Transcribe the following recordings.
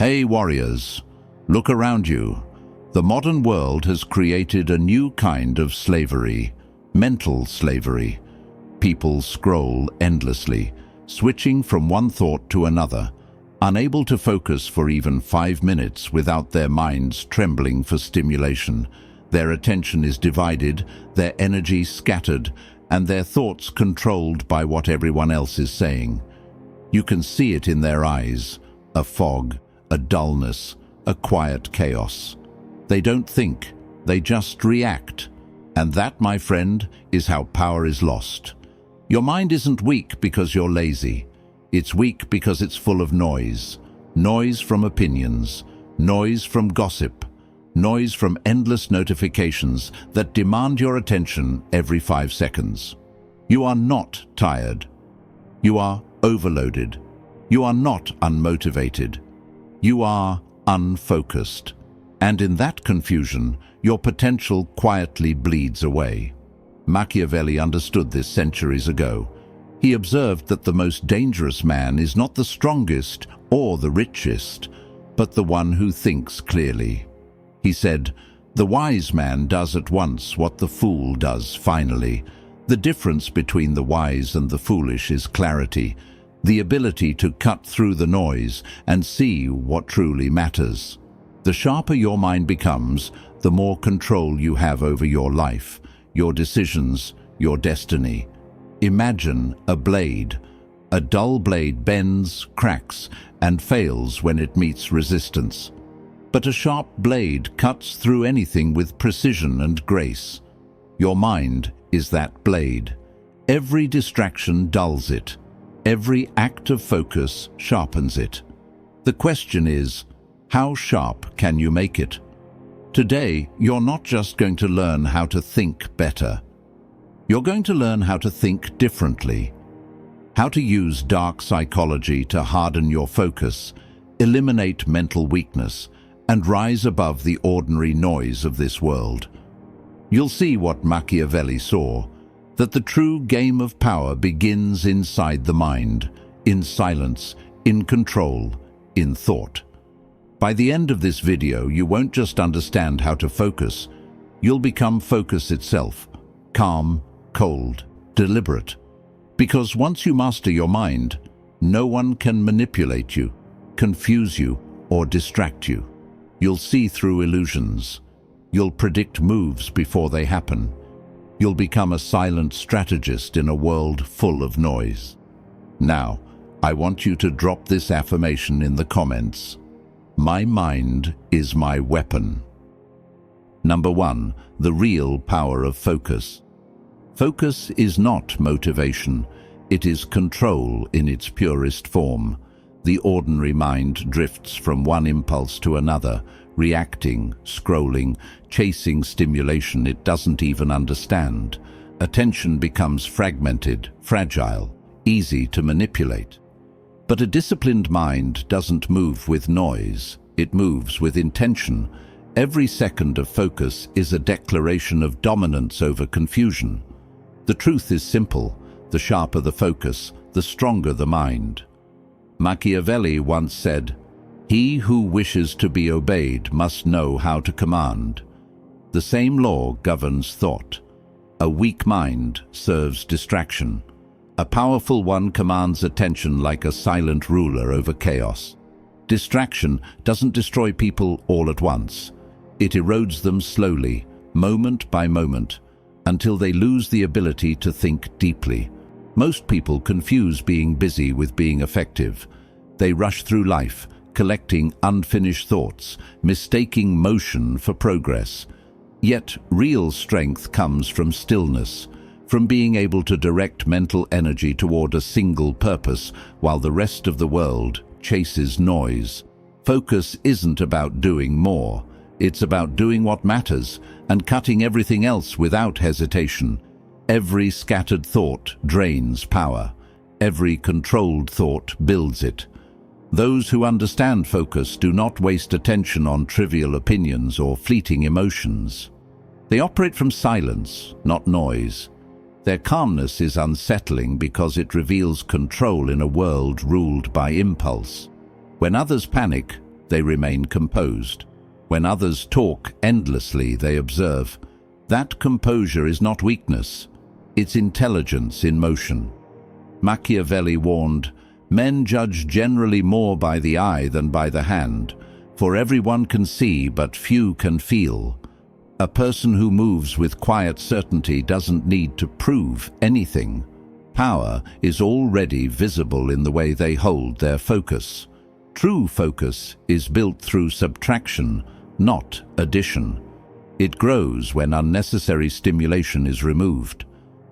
Hey warriors, look around you. The modern world has created a new kind of slavery, mental slavery. People scroll endlessly, switching from one thought to another, unable to focus for even 5 minutes without their minds trembling for stimulation. Their attention is divided, their energy scattered, and their thoughts controlled by what everyone else is saying. You can see it in their eyes, a fog, a dullness, a quiet chaos. They don't think, they just react. And that, my friend, is how power is lost. Your mind isn't weak because you're lazy. It's weak because it's full of noise. Noise from opinions, noise from gossip, noise from endless notifications that demand your attention every 5 seconds. You are not tired. You are overloaded. You are not unmotivated. You are unfocused. And in that confusion, your potential quietly bleeds away. Machiavelli understood this centuries ago. He observed that the most dangerous man is not the strongest or the richest, but the one who thinks clearly. He said, "The wise man does at once what the fool does finally." The difference between the wise and the foolish is clarity, the ability to cut through the noise and see what truly matters. The sharper your mind becomes, the more control you have over your life, your decisions, your destiny. Imagine a blade. A dull blade bends, cracks, and fails when it meets resistance. But a sharp blade cuts through anything with precision and grace. Your mind is that blade. Every distraction dulls it. Every act of focus sharpens it. The question is, how sharp can you make it? Today, you're not just going to learn how to think better. You're going to learn how to think differently. How to use dark psychology to harden your focus, eliminate mental weakness, and rise above the ordinary noise of this world. You'll see what Machiavelli saw, that the true game of power begins inside the mind, in silence, in control, in thought. By the end of this video, you won't just understand how to focus, you'll become focus itself, calm, cold, deliberate. Because once you master your mind, no one can manipulate you, confuse you, or distract you. You'll see through illusions. You'll predict moves before they happen. You'll become a silent strategist in a world full of noise. Now, I want you to drop this affirmation in the comments. My mind is my weapon. Number 1, the real power of focus. Focus is not motivation. It is control in its purest form. The ordinary mind drifts from one impulse to another, reacting, scrolling, chasing stimulation it doesn't even understand. Attention becomes fragmented, fragile, easy to manipulate. But a disciplined mind doesn't move with noise, it moves with intention. Every second of focus is a declaration of dominance over confusion. The truth is simple: the sharper the focus, the stronger the mind. Machiavelli once said, "He who wishes to be obeyed must know how to command." The same law governs thought. A weak mind serves distraction. A powerful one commands attention like a silent ruler over chaos. Distraction doesn't destroy people all at once. It erodes them slowly, moment by moment, until they lose the ability to think deeply. Most people confuse being busy with being effective. They rush through life, collecting unfinished thoughts, mistaking motion for progress. Yet real strength comes from stillness, from being able to direct mental energy toward a single purpose while the rest of the world chases noise. Focus isn't about doing more. It's about doing what matters and cutting everything else without hesitation. Every scattered thought drains power. Every controlled thought builds it. Those who understand focus do not waste attention on trivial opinions or fleeting emotions. They operate from silence, not noise. Their calmness is unsettling because it reveals control in a world ruled by impulse. When others panic, they remain composed. When others talk endlessly, they observe. That composure is not weakness, it's intelligence in motion. Machiavelli warned, "Men judge generally more by the eye than by the hand, for everyone can see but few can feel." A person who moves with quiet certainty doesn't need to prove anything. Power is already visible in the way they hold their focus. True focus is built through subtraction, not addition. It grows when unnecessary stimulation is removed.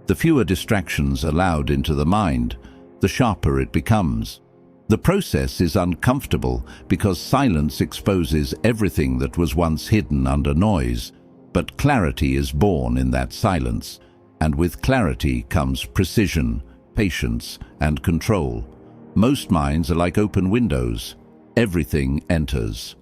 The fewer distractions allowed into the mind, the sharper it becomes. The process is uncomfortable because silence exposes everything that was once hidden under noise, but clarity is born in that silence, and with clarity comes precision, patience, and control. Most minds are like open windows. Everything enters.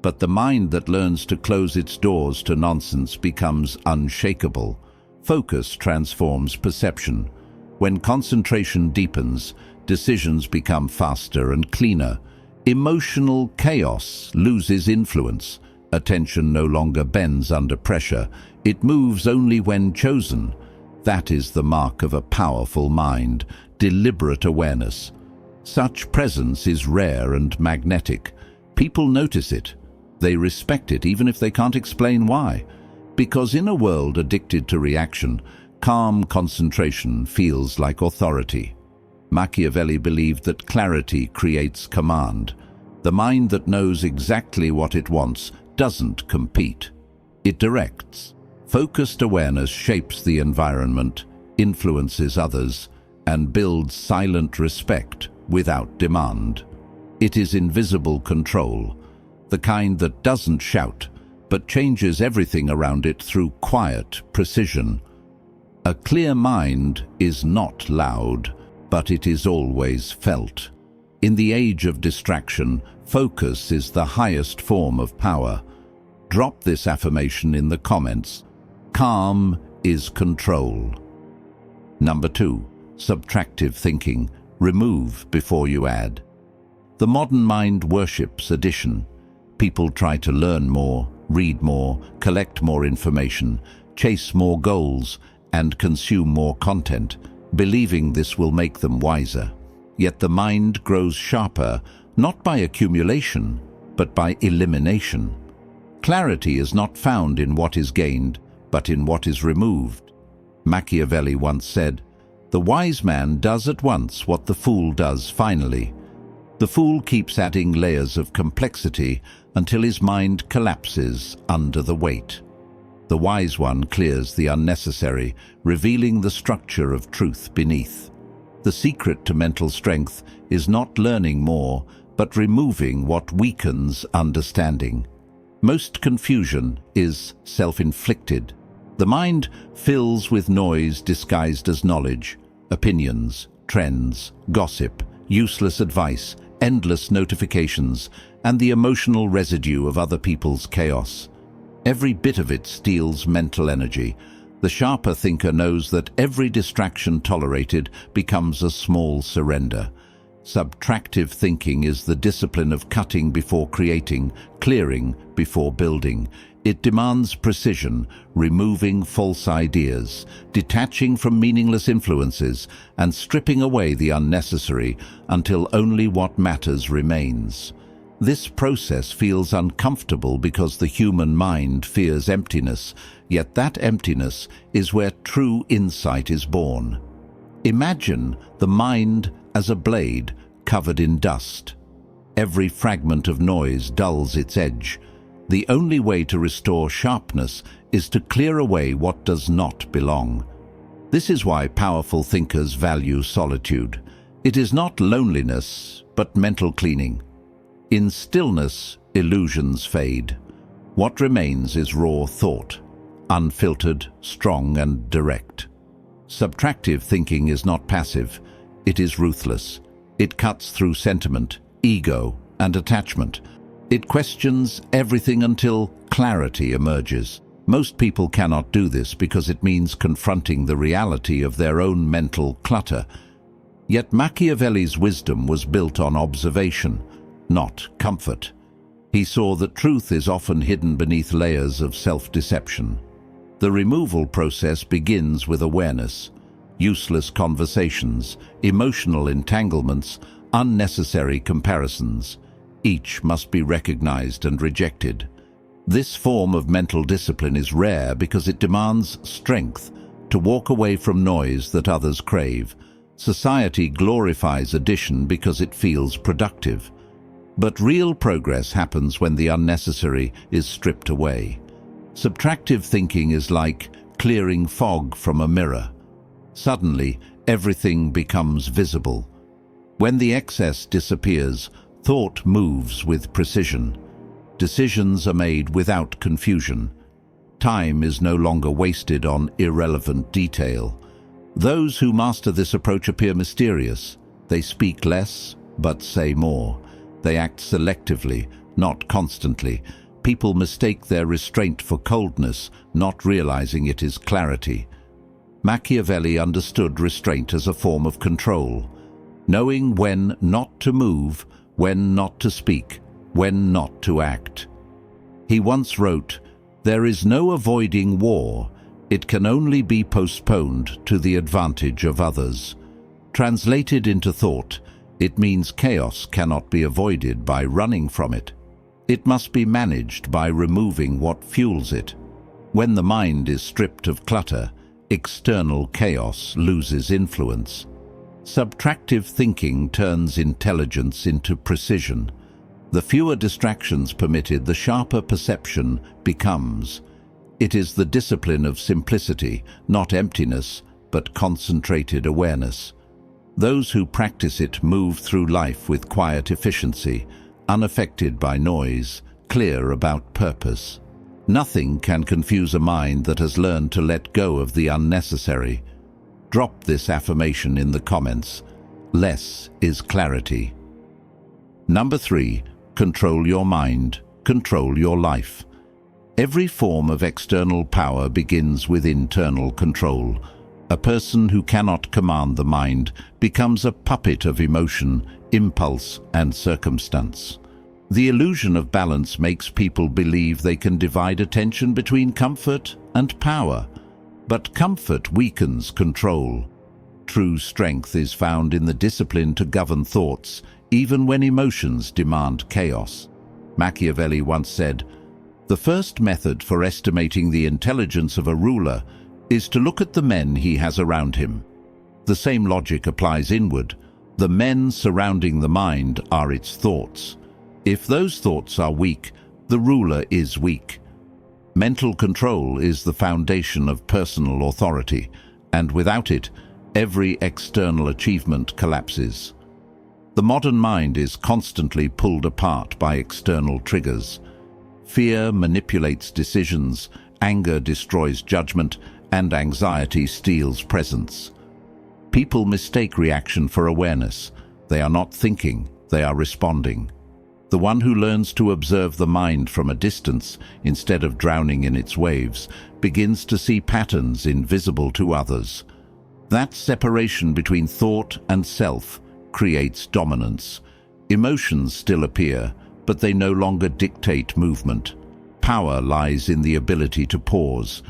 But the mind that learns to close its doors to nonsense becomes unshakable. Focus transforms perception. When concentration deepens, decisions become faster and cleaner. Emotional chaos loses influence. Attention no longer bends under pressure. It moves only when chosen. That is the mark of a powerful mind, deliberate awareness. Such presence is rare and magnetic. People notice it. They respect it even if they can't explain why. Because in a world addicted to reaction, calm concentration feels like authority. Machiavelli believed that clarity creates command. The mind that knows exactly what it wants doesn't compete. It directs. Focused awareness shapes the environment, influences others, and builds silent respect without demand. It is invisible control, the kind that doesn't shout, but changes everything around it through quiet precision. A clear mind is not loud, but it is always felt. In the age of distraction, focus is the highest form of power. Drop this affirmation in the comments. Calm is control. Number 2. Subtractive thinking. Remove before you add. The modern mind worships addition. People try to learn more, read more, collect more information, chase more goals, and consume more content, believing this will make them wiser. Yet the mind grows sharper, not by accumulation, but by elimination. Clarity is not found in what is gained, but in what is removed. Machiavelli once said, "The wise man does at once what the fool does finally." The fool keeps adding layers of complexity until his mind collapses under the weight. The wise one clears the unnecessary, revealing the structure of truth beneath. The secret to mental strength is not learning more, but removing what weakens understanding. Most confusion is self-inflicted. The mind fills with noise disguised as knowledge, opinions, trends, gossip, useless advice, endless notifications, and the emotional residue of other people's chaos. Every bit of it steals mental energy. The sharper thinker knows that every distraction tolerated becomes a small surrender. Subtractive thinking is the discipline of cutting before creating, clearing before building. It demands precision, removing false ideas, detaching from meaningless influences, and stripping away the unnecessary until only what matters remains. This process feels uncomfortable because the human mind fears emptiness, yet that emptiness is where true insight is born. Imagine the mind as a blade covered in dust. Every fragment of noise dulls its edge. The only way to restore sharpness is to clear away what does not belong. This is why powerful thinkers value solitude. It is not loneliness, but mental cleaning. In stillness, illusions fade. What remains is raw thought, unfiltered, strong, and direct. Subtractive thinking is not passive. It is ruthless. It cuts through sentiment, ego, and attachment. It questions everything until clarity emerges. Most people cannot do this because it means confronting the reality of their own mental clutter. Yet Machiavelli's wisdom was built on observation, not comfort. He saw that truth is often hidden beneath layers of self-deception. The removal process begins with awareness. Useless conversations, emotional entanglements, unnecessary comparisons. Each must be recognized and rejected. This form of mental discipline is rare because it demands strength to walk away from noise that others crave. Society glorifies addition because it feels productive. But real progress happens when the unnecessary is stripped away. Subtractive thinking is like clearing fog from a mirror. Suddenly, everything becomes visible. When the excess disappears, thought moves with precision. Decisions are made without confusion. Time is no longer wasted on irrelevant detail. Those who master this approach appear mysterious. They speak less, but say more. They act selectively, not constantly. People mistake their restraint for coldness, not realizing it is clarity. Machiavelli understood restraint as a form of control, knowing when not to move, when not to speak, when not to act. He once wrote, "There is no avoiding war. It can only be postponed to the advantage of others." Translated into thought, it means chaos cannot be avoided by running from it. It must be managed by removing what fuels it. When the mind is stripped of clutter, external chaos loses influence. Subtractive thinking turns intelligence into precision. The fewer distractions permitted, the sharper perception becomes. It is the discipline of simplicity, not emptiness, but concentrated awareness. Those who practice it move through life with quiet efficiency, unaffected by noise, clear about purpose. Nothing can confuse a mind that has learned to let go of the unnecessary. Drop this affirmation in the comments. Less is clarity. Number 3. Control your mind. Control your life. Every form of external power begins with internal control. A person who cannot command the mind becomes a puppet of emotion, impulse, and circumstance. The illusion of balance makes people believe they can divide attention between comfort and power. But comfort weakens control. True strength is found in the discipline to govern thoughts, even when emotions demand chaos. Machiavelli once said, "The first method for estimating the intelligence of a ruler is to look at the men he has around him." The same logic applies inward. The men surrounding the mind are its thoughts. If those thoughts are weak, the ruler is weak. Mental control is the foundation of personal authority, and without it, every external achievement collapses. The modern mind is constantly pulled apart by external triggers. Fear manipulates decisions, anger destroys judgment, and anxiety steals presence. People mistake reaction for awareness. They are not thinking, they are responding. The one who learns to observe the mind from a distance, instead of drowning in its waves, begins to see patterns invisible to others. That separation between thought and self creates dominance. Emotions still appear, but they no longer dictate movement. Power lies in the ability to pause.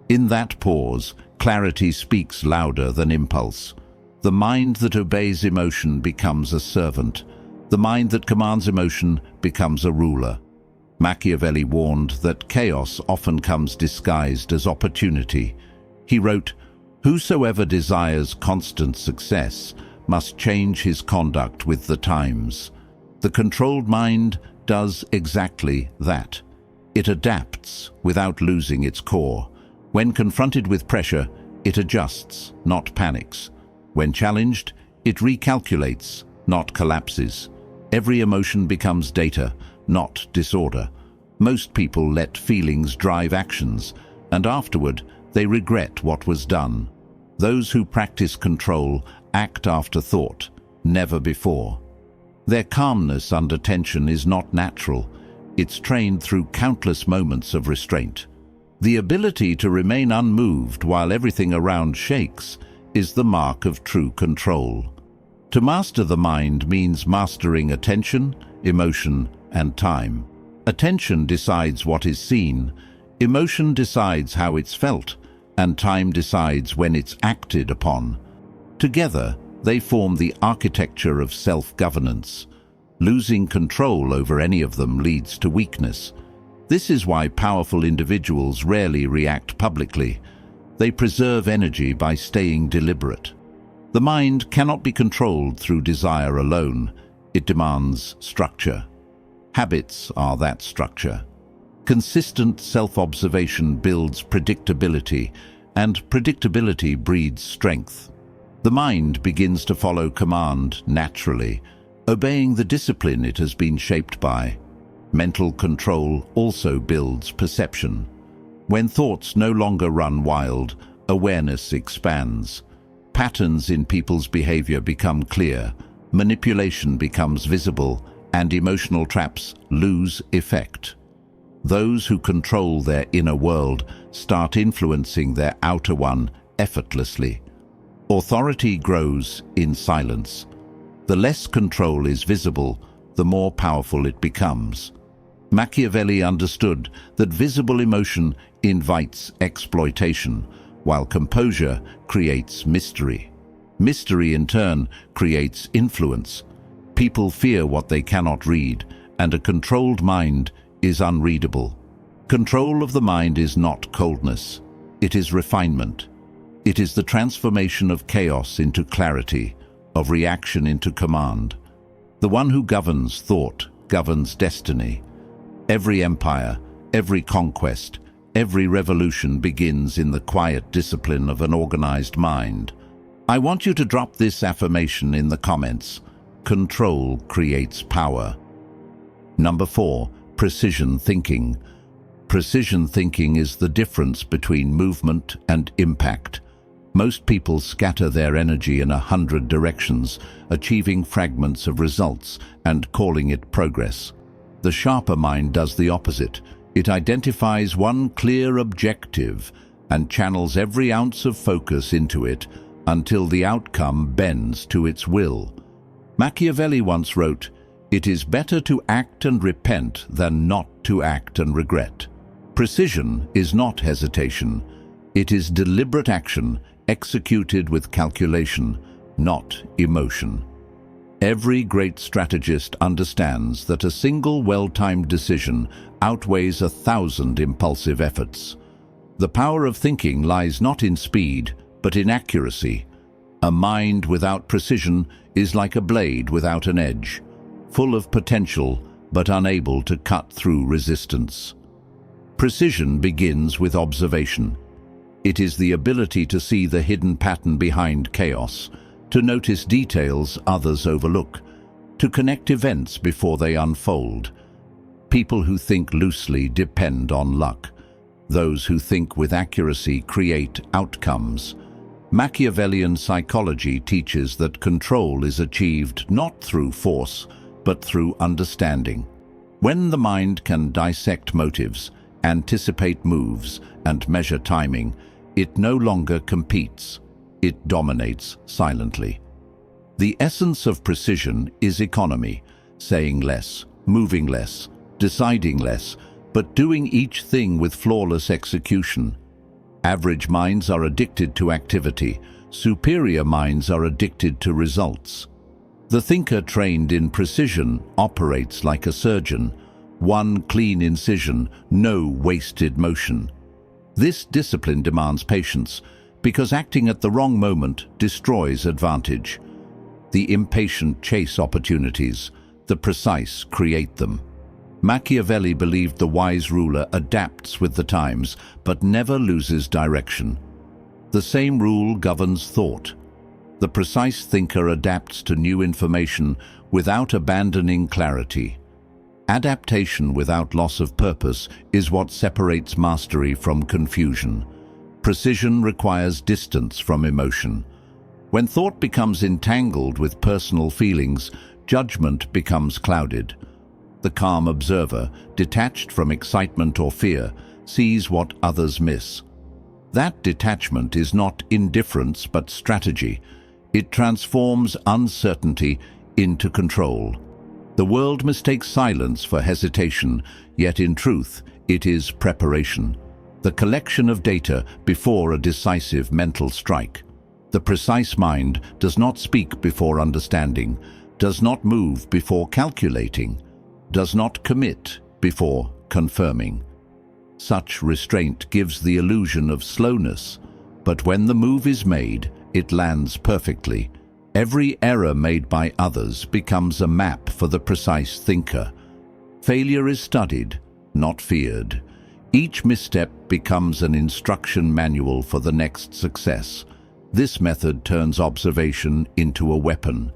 In that pause, clarity speaks louder than impulse. The mind that obeys emotion becomes a servant. The mind that commands emotion becomes a ruler. Machiavelli warned that chaos often comes disguised as opportunity. He wrote, "Whosoever desires constant success must change his conduct with the times." The controlled mind does exactly that. It adapts without losing its core. When confronted with pressure, it adjusts, not panics. When challenged, it recalculates, not collapses. Every emotion becomes data, not disorder. Most people let feelings drive actions, and afterward they regret what was done. Those who practice control act after thought, never before. Their calmness under tension is not natural. It's trained through countless moments of restraint. The ability to remain unmoved while everything around shakes is the mark of true control. To master the mind means mastering attention, emotion, and time. Attention decides what is seen, emotion decides how it's felt, and time decides when it's acted upon. Together, they form the architecture of self-governance. Losing control over any of them leads to weakness. This is why powerful individuals rarely react publicly. They preserve energy by staying deliberate. The mind cannot be controlled through desire alone. It demands structure. Habits are that structure. Consistent self-observation builds predictability, and predictability breeds strength. The mind begins to follow command naturally, obeying the discipline it has been shaped by. Mental control also builds perception. When thoughts no longer run wild, awareness expands. Patterns in people's behavior become clear, manipulation becomes visible, and emotional traps lose effect. Those who control their inner world start influencing their outer one effortlessly. Authority grows in silence. The less control is visible, the more powerful it becomes. Machiavelli understood that visible emotion invites exploitation, while composure creates mystery. Mystery, in turn, creates influence. People fear what they cannot read, and a controlled mind is unreadable. Control of the mind is not coldness. It is refinement. It is the transformation of chaos into clarity, of reaction into command. The one who governs thought governs destiny. Every empire, every conquest, every revolution begins in the quiet discipline of an organized mind. I want you to drop this affirmation in the comments. Control creates power. Number 4, precision thinking. Precision thinking is the difference between movement and impact. Most people scatter their energy in 100 directions, achieving fragments of results and calling it progress. The sharper mind does the opposite. It identifies one clear objective and channels every ounce of focus into it until the outcome bends to its will. Machiavelli once wrote, "It is better to act and repent than not to act and regret." Precision is not hesitation. It is deliberate action executed with calculation, not emotion. Every great strategist understands that a single well-timed decision outweighs 1,000 impulsive efforts. The power of thinking lies not in speed, but in accuracy. A mind without precision is like a blade without an edge, full of potential but unable to cut through resistance. Precision begins with observation. It is the ability to see the hidden pattern behind chaos, to notice details others overlook, to connect events before they unfold. People who think loosely depend on luck. Those who think with accuracy create outcomes. Machiavellian psychology teaches that control is achieved not through force, but through understanding. When the mind can dissect motives, anticipate moves, and measure timing, it no longer competes. It dominates silently. The essence of precision is economy, saying less, moving less, deciding less, but doing each thing with flawless execution. Average minds are addicted to activity. Superior minds are addicted to results. The thinker trained in precision operates like a surgeon. One clean incision, no wasted motion. This discipline demands patience, because acting at the wrong moment destroys advantage. The impatient chase opportunities, the precise create them. Machiavelli believed the wise ruler adapts with the times, but never loses direction. The same rule governs thought. The precise thinker adapts to new information without abandoning clarity. Adaptation without loss of purpose is what separates mastery from confusion. Precision requires distance from emotion. When thought becomes entangled with personal feelings, judgment becomes clouded. The calm observer, detached from excitement or fear, sees what others miss. That detachment is not indifference but strategy. It transforms uncertainty into control. The world mistakes silence for hesitation, yet in truth, it is preparation. The collection of data before a decisive mental strike. The precise mind does not speak before understanding, does not move before calculating, does not commit before confirming. Such restraint gives the illusion of slowness, but when the move is made, it lands perfectly. Every error made by others becomes a map for the precise thinker. Failure is studied, not feared. Each misstep becomes an instruction manual for the next success. This method turns observation into a weapon.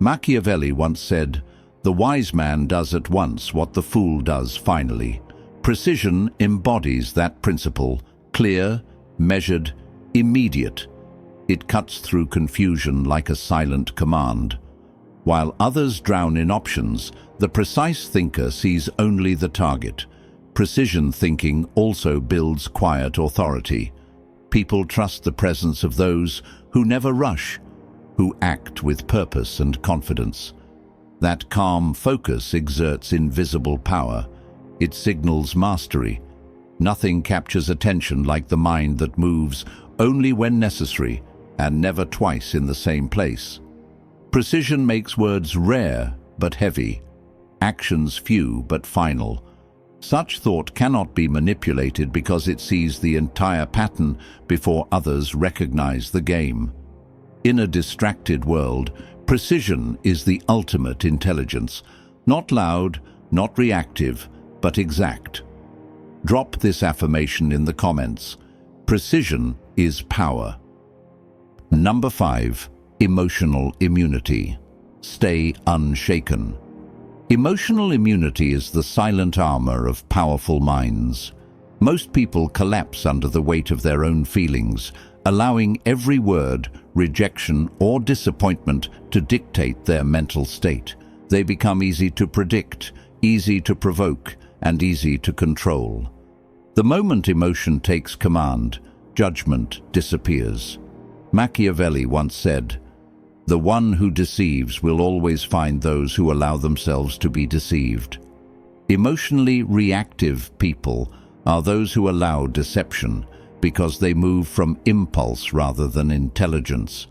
Machiavelli once said, "The wise man does at once what the fool does finally." Precision embodies that principle, clear, measured, immediate. It cuts through confusion like a silent command. While others drown in options, the precise thinker sees only the target. Precision thinking also builds quiet authority. People trust the presence of those who never rush, who act with purpose and confidence. That calm focus exerts invisible power. It signals mastery. Nothing captures attention like the mind that moves only when necessary and never twice in the same place. Precision makes words rare but heavy, actions few but final. Such thought cannot be manipulated because it sees the entire pattern before others recognize the game. In a distracted world, precision is the ultimate intelligence. Not loud, not reactive, but exact. Drop this affirmation in the comments. Precision is power. Number 5. Emotional immunity. Stay unshaken. Emotional immunity is the silent armor of powerful minds. Most people collapse under the weight of their own feelings, allowing every word, rejection, or disappointment to dictate their mental state. They become easy to predict, easy to provoke, and easy to control. The moment emotion takes command, judgment disappears. Machiavelli once said, "The one who deceives will always find those who allow themselves to be deceived." Emotionally reactive people are those who allow deception because they move from impulse rather than intelligence.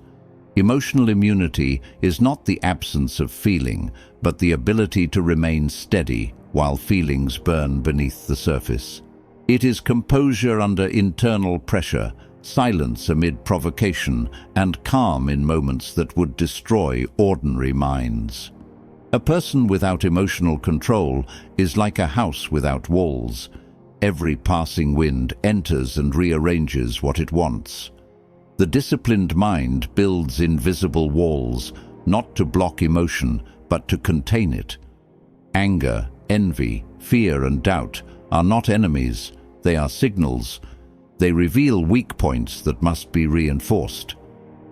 Emotional immunity is not the absence of feeling, but the ability to remain steady while feelings burn beneath the surface. It is composure under internal pressure, silence amid provocation, and calm in moments that would destroy ordinary minds. A person without emotional control is like a house without walls. Every passing wind enters and rearranges what it wants. The disciplined mind builds invisible walls, not to block emotion, but to contain it. Anger, envy, fear, and doubt are not enemies, they are signals. They reveal weak points that must be reinforced.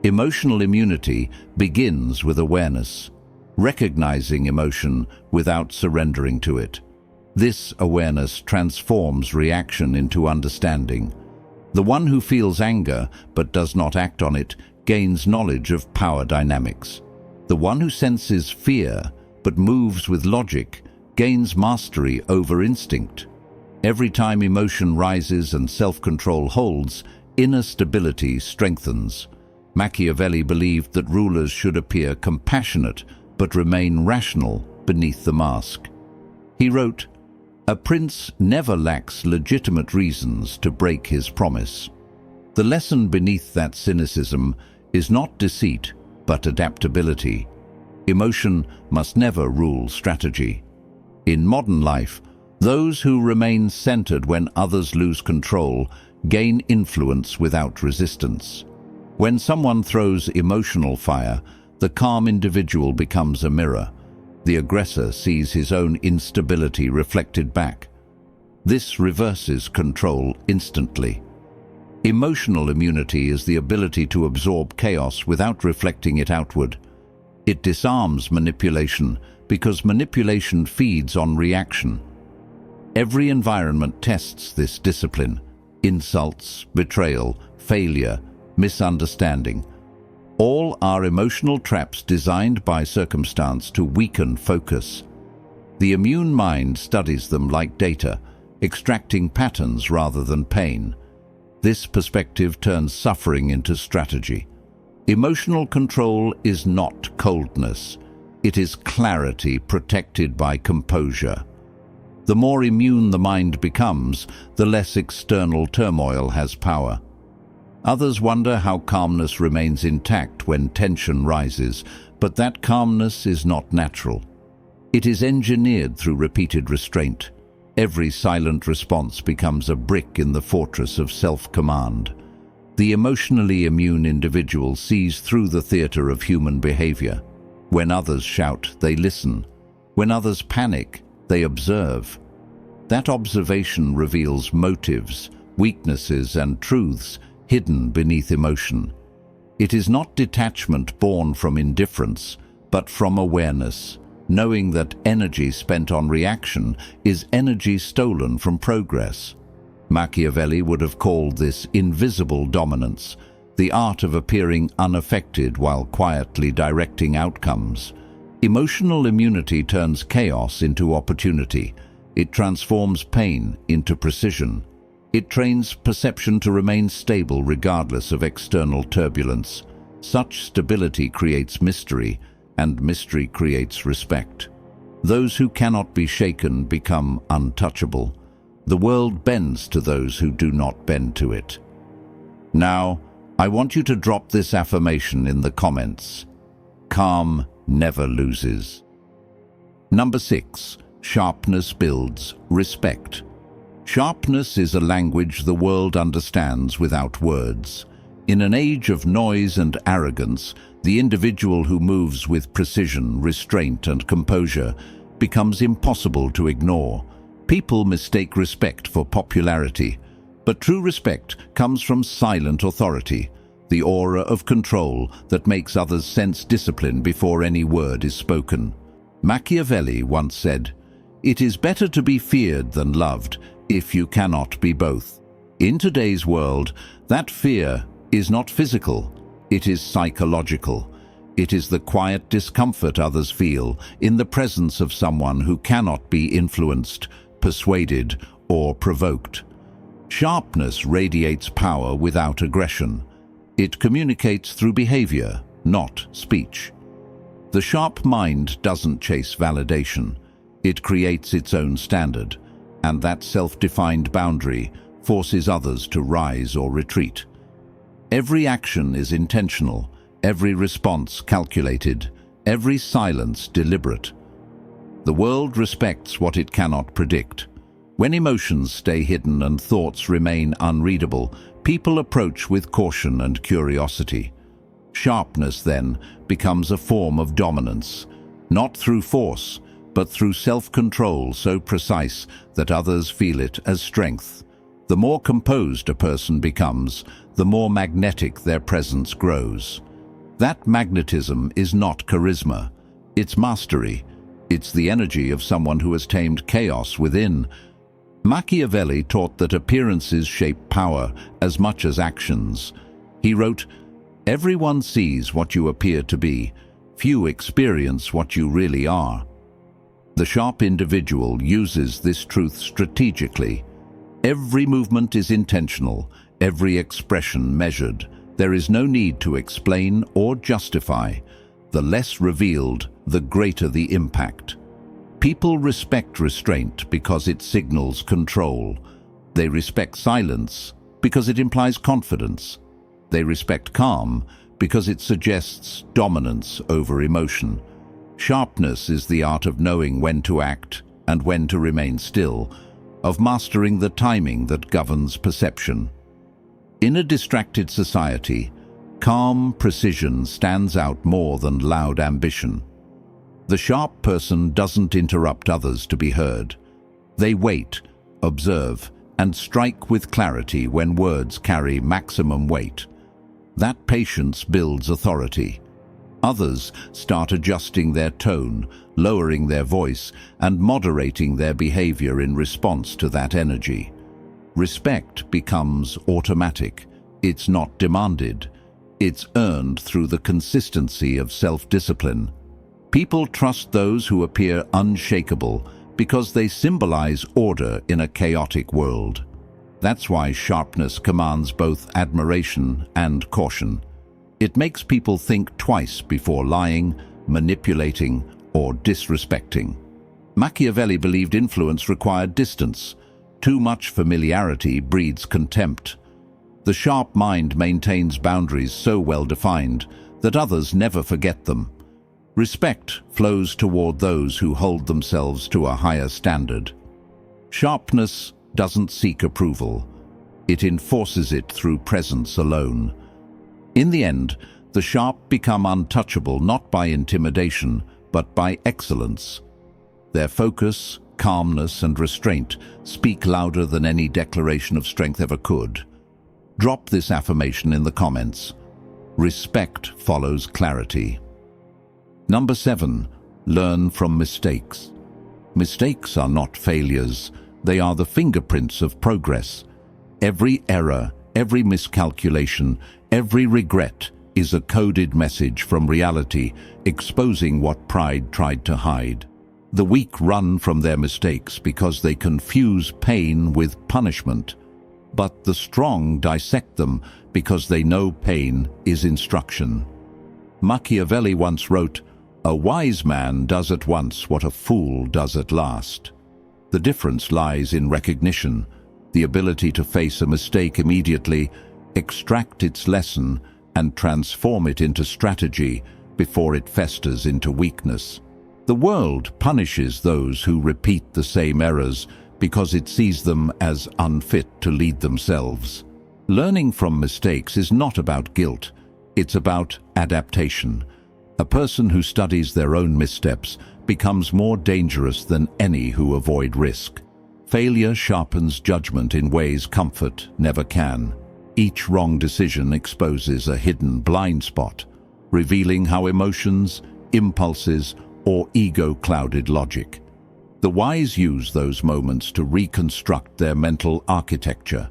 Emotional immunity begins with awareness, recognizing emotion without surrendering to it. This awareness transforms reaction into understanding. The one who feels anger but does not act on it gains knowledge of power dynamics. The one who senses fear but moves with logic gains mastery over instinct. Every time emotion rises and self-control holds, inner stability strengthens. Machiavelli believed that rulers should appear compassionate but remain rational beneath the mask. He wrote, "A prince never lacks legitimate reasons to break his promise." The lesson beneath that cynicism is not deceit, but adaptability. Emotion must never rule strategy. In modern life, those who remain centered when others lose control gain influence without resistance. When someone throws emotional fire, the calm individual becomes a mirror. The aggressor sees his own instability reflected back. This reverses control instantly. Emotional immunity is the ability to absorb chaos without reflecting it outward. It disarms manipulation because manipulation feeds on reaction. Every environment tests this discipline. Insults, betrayal, failure, misunderstanding. All are emotional traps designed by circumstance to weaken focus. The immune mind studies them like data, extracting patterns rather than pain. This perspective turns suffering into strategy. Emotional control is not coldness. It is clarity protected by composure. The more immune the mind becomes, the less external turmoil has power. Others wonder how calmness remains intact when tension rises, but that calmness is not natural. It is engineered through repeated restraint. Every silent response becomes a brick in the fortress of self-command. The emotionally immune individual sees through the theater of human behavior. When others shout, they listen. When others panic, they observe. That observation reveals motives, weaknesses, and truths hidden beneath emotion. It is not detachment born from indifference, but from awareness, knowing that energy spent on reaction is energy stolen from progress. Machiavelli would have called this invisible dominance, the art of appearing unaffected while quietly directing outcomes. Emotional immunity turns chaos into opportunity. It transforms pain into precision. It trains perception to remain stable regardless of external turbulence. Such stability creates mystery, and mystery creates respect. Those who cannot be shaken become untouchable. The world bends to those who do not bend to it. Now, I want you to drop this affirmation in the comments. Calm never loses. Number 6. Sharpness builds respect. Sharpness is a language the world understands without words. In an age of noise and arrogance, the individual who moves with precision, restraint, and composure becomes impossible to ignore. People mistake respect for popularity, but true respect comes from silent authority, the aura of control that makes others sense discipline before any word is spoken. Machiavelli once said, "It is better to be feared than loved if you cannot be both." In today's world, that fear is not physical, it is psychological. It is the quiet discomfort others feel in the presence of someone who cannot be influenced, persuaded, or provoked. Sharpness radiates power without aggression. It communicates through behavior, not speech. The sharp mind doesn't chase validation. It creates its own standard, and that self-defined boundary forces others to rise or retreat. Every action is intentional, every response calculated, every silence deliberate. The world respects what it cannot predict. When emotions stay hidden and thoughts remain unreadable, people approach with caution and curiosity. Sharpness, then, becomes a form of dominance, not through force, but through self-control so precise that others feel it as strength. The more composed a person becomes, the more magnetic their presence grows. That magnetism is not charisma, it's mastery. It's the energy of someone who has tamed chaos within. Machiavelli taught that appearances shape power as much as actions. He wrote, "Everyone sees what you appear to be. Few experience what you really are." The sharp individual uses this truth strategically. Every movement is intentional, every expression measured. There is no need to explain or justify. The less revealed, the greater the impact. People respect restraint because it signals control. They respect silence because it implies confidence. They respect calm because it suggests dominance over emotion. Sharpness is the art of knowing when to act and when to remain still, of mastering the timing that governs perception. In a distracted society, calm precision stands out more than loud ambition. The sharp person doesn't interrupt others to be heard. They wait, observe, and strike with clarity when words carry maximum weight. That patience builds authority. Others start adjusting their tone, lowering their voice, and moderating their behavior in response to that energy. Respect becomes automatic. It's not demanded. It's earned through the consistency of self-discipline. People trust those who appear unshakable because they symbolize order in a chaotic world. That's why sharpness commands both admiration and caution. It makes people think twice before lying, manipulating, or disrespecting. Machiavelli believed influence required distance. Too much familiarity breeds contempt. The sharp mind maintains boundaries so well defined that others never forget them. Respect flows toward those who hold themselves to a higher standard. Sharpness doesn't seek approval. It enforces it through presence alone. In the end, the sharp become untouchable not by intimidation, but by excellence. Their focus, calmness, and restraint speak louder than any declaration of strength ever could. Drop this affirmation in the comments. Respect follows clarity. Number 7. Learn from mistakes. Mistakes are not failures. They are the fingerprints of progress. Every error, every miscalculation, every regret is a coded message from reality, exposing what pride tried to hide. The weak run from their mistakes because they confuse pain with punishment. But the strong dissect them because they know pain is instruction. Machiavelli once wrote, "A wise man does at once what a fool does at last." The difference lies in recognition, the ability to face a mistake immediately, extract its lesson, and transform it into strategy before it festers into weakness. The world punishes those who repeat the same errors because it sees them as unfit to lead themselves. Learning from mistakes is not about guilt, it's about adaptation. A person who studies their own missteps becomes more dangerous than any who avoid risk. Failure sharpens judgment in ways comfort never can. Each wrong decision exposes a hidden blind spot, revealing how emotions, impulses, or ego-clouded logic. The wise use those moments to reconstruct their mental architecture.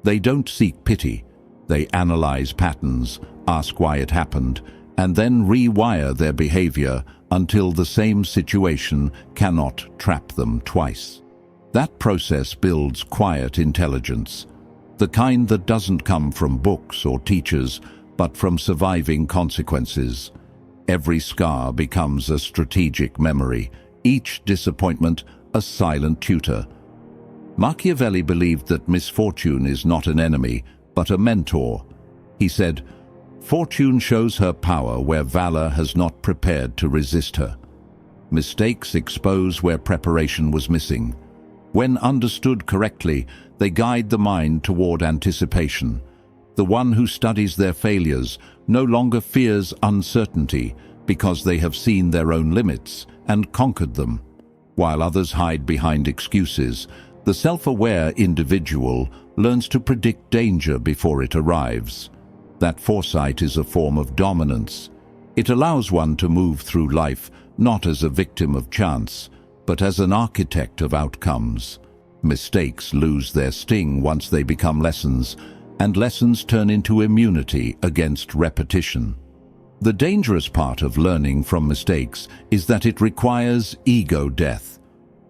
They don't seek pity. They analyze patterns, ask why it happened, and then rewire their behavior until the same situation cannot trap them twice. That process builds quiet intelligence, the kind that doesn't come from books or teachers, but from surviving consequences. Every scar becomes a strategic memory, each disappointment a silent tutor. Machiavelli believed that misfortune is not an enemy, but a mentor. He said, "Fortune shows her power where valor has not prepared to resist her." Mistakes expose where preparation was missing. When understood correctly, they guide the mind toward anticipation. The one who studies their failures no longer fears uncertainty because they have seen their own limits and conquered them. While others hide behind excuses, the self-aware individual learns to predict danger before it arrives. That foresight is a form of dominance. It allows one to move through life not as a victim of chance, but as an architect of outcomes. Mistakes lose their sting once they become lessons, and lessons turn into immunity against repetition. The dangerous part of learning from mistakes is that it requires ego death.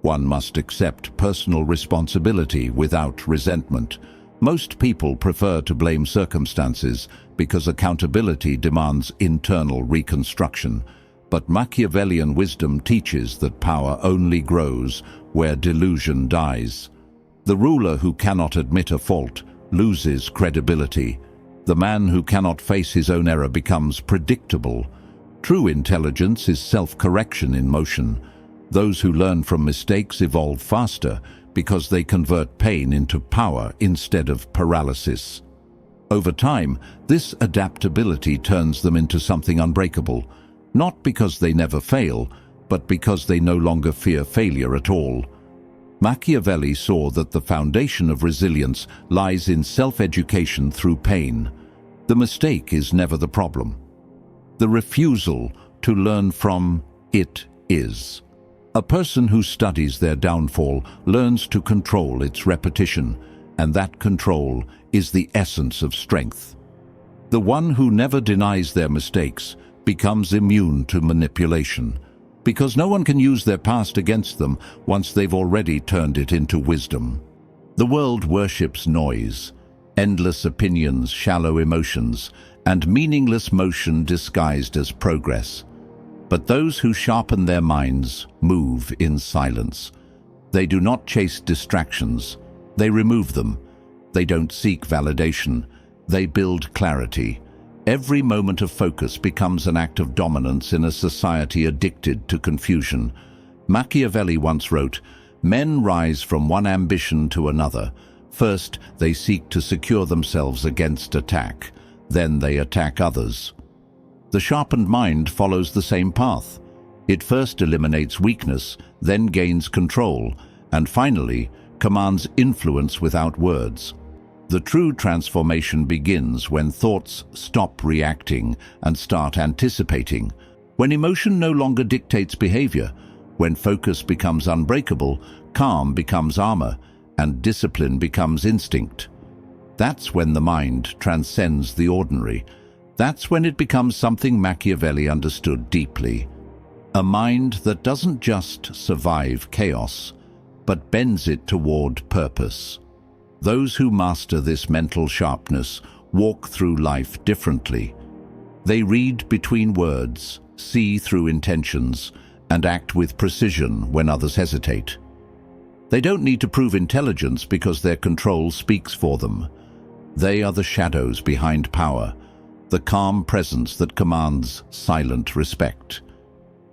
One must accept personal responsibility without resentment. Most people prefer to blame circumstances because accountability demands internal reconstruction. But Machiavellian wisdom teaches that power only grows where delusion dies. The ruler who cannot admit a fault loses credibility. The man who cannot face his own error becomes predictable. True intelligence is self-correction in motion. Those who learn from mistakes evolve faster because they convert pain into power instead of paralysis. Over time, this adaptability turns them into something unbreakable, not because they never fail, but because they no longer fear failure at all. Machiavelli saw that the foundation of resilience lies in self-education through pain. The mistake is never the problem. The refusal to learn from it is. A person who studies their downfall learns to control its repetition, and that control is the essence of strength. The one who never denies their mistakes becomes immune to manipulation, because no one can use their past against them once they've already turned it into wisdom. The world worships noise, endless opinions, shallow emotions, and meaningless motion disguised as progress. But those who sharpen their minds move in silence. They do not chase distractions, they remove them. They don't seek validation, they build clarity. Every moment of focus becomes an act of dominance in a society addicted to confusion. Machiavelli once wrote, "Men rise from one ambition to another. First, they seek to secure themselves against attack. Then they attack others." The sharpened mind follows the same path. It first eliminates weakness, then gains control, and finally commands influence without words. The true transformation begins when thoughts stop reacting and start anticipating, when emotion no longer dictates behavior, when focus becomes unbreakable, calm becomes armor, and discipline becomes instinct. That's when the mind transcends the ordinary. That's when it becomes something Machiavelli understood deeply. A mind that doesn't just survive chaos, but bends it toward purpose. Those who master this mental sharpness walk through life differently. They read between words, see through intentions, and act with precision when others hesitate. They don't need to prove intelligence because their control speaks for them. They are the shadows behind power, the calm presence that commands silent respect.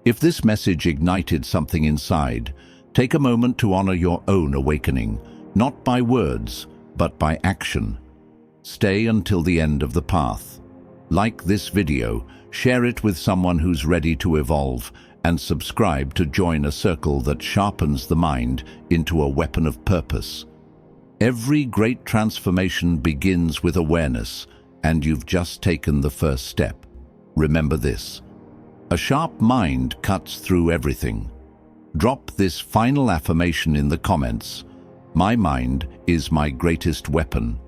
If this message ignited something inside, take a moment to honor your own awakening, not by words, but by action. Stay until the end of the path. Like this video, share it with someone who's ready to evolve, and subscribe to join a circle that sharpens the mind into a weapon of purpose. Every great transformation begins with awareness, and you've just taken the first step. Remember this: a sharp mind cuts through everything. Drop this final affirmation in the comments. My mind is my greatest weapon.